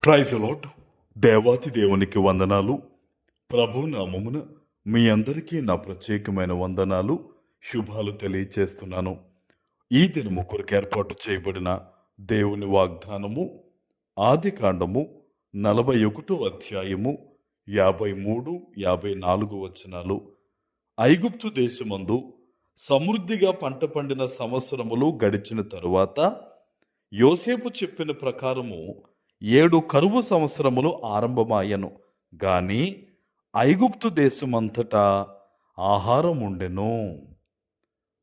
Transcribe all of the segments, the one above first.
Praise lord. దేవాతి దేవునికి వందనాలు. ప్రభు నామమున మీ అందరికీ నా ప్రత్యేకమైన వందనాలు, శుభాలు తెలియచేస్తున్నాను. ఈ దినము కొరకు ఏర్పాటు చేయబడిన దేవుని వాగ్దానము ఆది కాండము 41 అధ్యాయము 53, 54 వచనాలు. ఐగుప్తు దేశమందు సమృద్ధిగా పంట పండిన సంవత్సరములు గడిచిన తరువాత యోసేపు చెప్పిన ప్రకారము 7 కరువు సంవత్సరములు ఆరంభమాయను గాని ఐగుప్తు దేశమంతటా ఆహారం ఉండెను.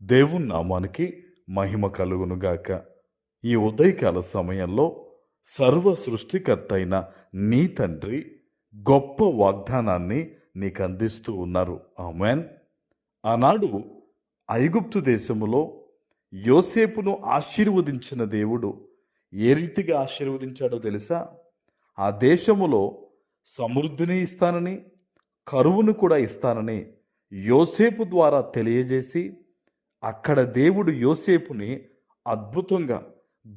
దేవుని నామానికి మహిమ కలుగునుగాక. ఈ ఉదయకాల సమయంలో సర్వ సృష్టికర్త అయిన నీ తండ్రి గొప్ప వాగ్దానాన్ని నీకు అందిస్తూ ఉన్నారు. ఆమెన్. ఆనాడు ఐగుప్తు దేశములో యోసేపును ఆశీర్వదించిన దేవుడు ఏ రీతిగా ఆశీర్వదించాడో తెలుసా? ఆ దేశములో సమృద్ధిని ఇస్తానని, కరువును కూడా ఇస్తానని యోసేపు ద్వారా తెలియజేసి, అక్కడ దేవుడు యోసేపుని అద్భుతంగా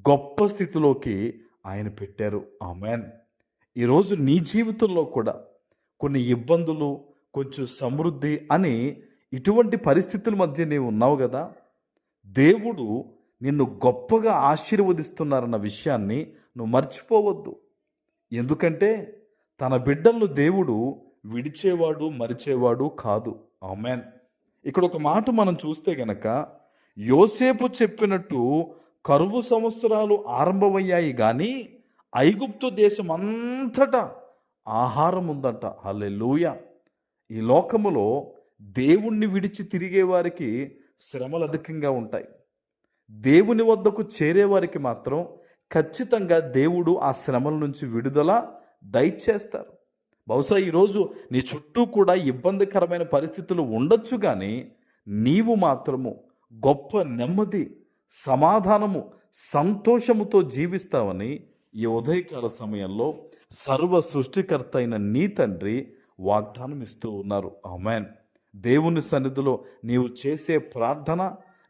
గొప్ప స్థితిలోకి ఆయన పెట్టారు. ఆమెన్. ఈరోజు నీ జీవితంలో కూడా కొన్ని ఇబ్బందులు, కొంచెం సమృద్ధి అని ఇటువంటి పరిస్థితుల మధ్య నీవు ఉన్నావు కదా. దేవుడు నిన్ను గొప్పగా ఆశీర్వదిస్తున్నారన్న విషయాన్ని నువ్వు మర్చిపోవద్దు. ఎందుకంటే తన బిడ్డలను దేవుడు విడిచేవాడు, మరిచేవాడు కాదు. ఆమెన్. ఇక్కడ ఒక మాట మనం చూస్తే గనక, యోసేపు చెప్పినట్టు కరువు సంవత్సరాలు ఆరంభమయ్యాయి కానీ ఐగుప్తు దేశం అంతటా ఆహారం ఉందంట. హల్లెలూయా. ఈ లోకములో దేవుణ్ణి విడిచి తిరిగే వారికి శ్రమలు అధికంగా ఉంటాయి. దేవుని వద్దకు చేరేవారికి మాత్రం ఖచ్చితంగా దేవుడు ఆ శ్రమల నుంచి విడుదల దయచేస్తారు. బహుశా ఈరోజు నీ చుట్టూ కూడా ఇబ్బందికరమైన పరిస్థితులు ఉండొచ్చు, కానీ నీవు మాత్రము గొప్ప నెమ్మది, సమాధానము, సంతోషముతో జీవిస్తావని ఈ ఉదయకాల సమయంలో సర్వ సృష్టికర్త అయిన నీ తండ్రి వాగ్దానం ఇస్తూ ఉన్నారు. ఆమెన్. దేవుని సన్నిధిలో నీవు చేసే ప్రార్థన,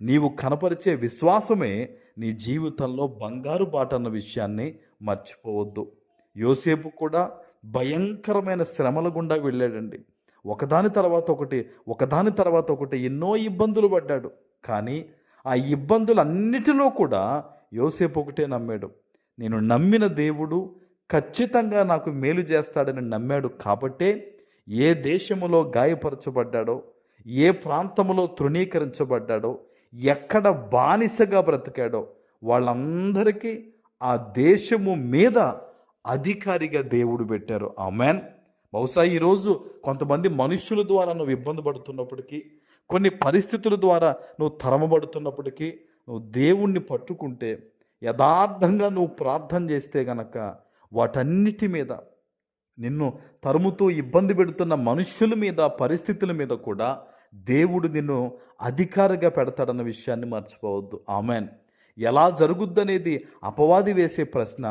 నీవు కనపరిచే విశ్వాసమే నీ జీవితంలో బంగారు బాట అన్న విషయాన్ని మర్చిపోవద్దు. యోసేపు కూడా భయంకరమైన శ్రమల గుండా వెళ్ళాడండి. ఒకదాని తర్వాత ఒకటి ఎన్నో ఇబ్బందులు పడ్డాడు. కానీ ఆ ఇబ్బందులన్నిటిలో కూడా యోసేపు ఒకటే నమ్మాడు. నేను నమ్మిన దేవుడు ఖచ్చితంగా నాకు మేలు చేస్తాడని నమ్మాడు. కాబట్టే ఏ దేశములో గాయపరచబడ్డాడో, ఏ ప్రాంతంలో తృణీకరించబడ్డాడో, ఎక్కడ బానిసగా బ్రతికాడో వాళ్ళందరికీ ఆ దేశము మీద అధికారిగా దేవుడు పెట్టారు. ఆమెన్. బహుశా ఈరోజు కొంతమంది మనుష్యుల ద్వారా నువ్వు ఇబ్బంది పడుతున్నప్పటికీ, కొన్ని పరిస్థితుల ద్వారా నువ్వు తరమబడుతున్నప్పటికీ, నువ్వు దేవుణ్ణి పట్టుకుంటే, యథార్థంగా నువ్వు ప్రార్థన చేస్తే గనక వాటన్నిటి మీద, నిన్ను తరుముతూ ఇబ్బంది పెడుతున్న మనుష్యుల మీద, పరిస్థితుల మీద కూడా దేవుడు నిన్ను అధికారిగా పెడతాడన్న విషయాన్ని మర్చిపోవద్దు. ఆమెన్. ఎలా జరుగుద్దనేది అపవాది వేసే ప్రశ్న,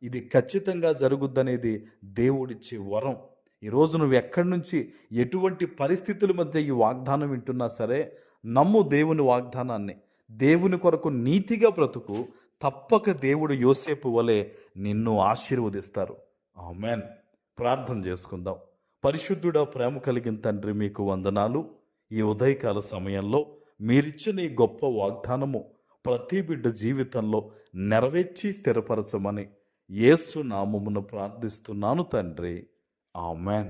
ఇది ఖచ్చితంగా జరుగుద్దనేది దేవుడిచ్చే వరం. ఈరోజు నువ్వు ఎక్కడి నుంచి, ఎటువంటి పరిస్థితుల మధ్య ఈ వాగ్దానం వింటున్నా సరే, నమ్ము దేవుని వాగ్దానాన్ని. దేవుని కొరకు నీతిగా బ్రతుకు. తప్పక దేవుడు యోసేపు వలె నిన్ను ఆశీర్వదిస్తారు. ఆమెన్. ప్రార్థన చేసుకుందాం. పరిశుద్ధుడా, ప్రేమ కలిగిన తండ్రి, మీకు వందనాలు. ఈ ఉదయకాల సమయంలో మీరిచ్చిన ఈ గొప్ప వాగ్దానము ప్రతి బిడ్డ జీవితంలో నెరవేర్చి స్థిరపరచమని యేసు నామమున ప్రార్థిస్తున్నాను తండ్రి. ఆమెన్.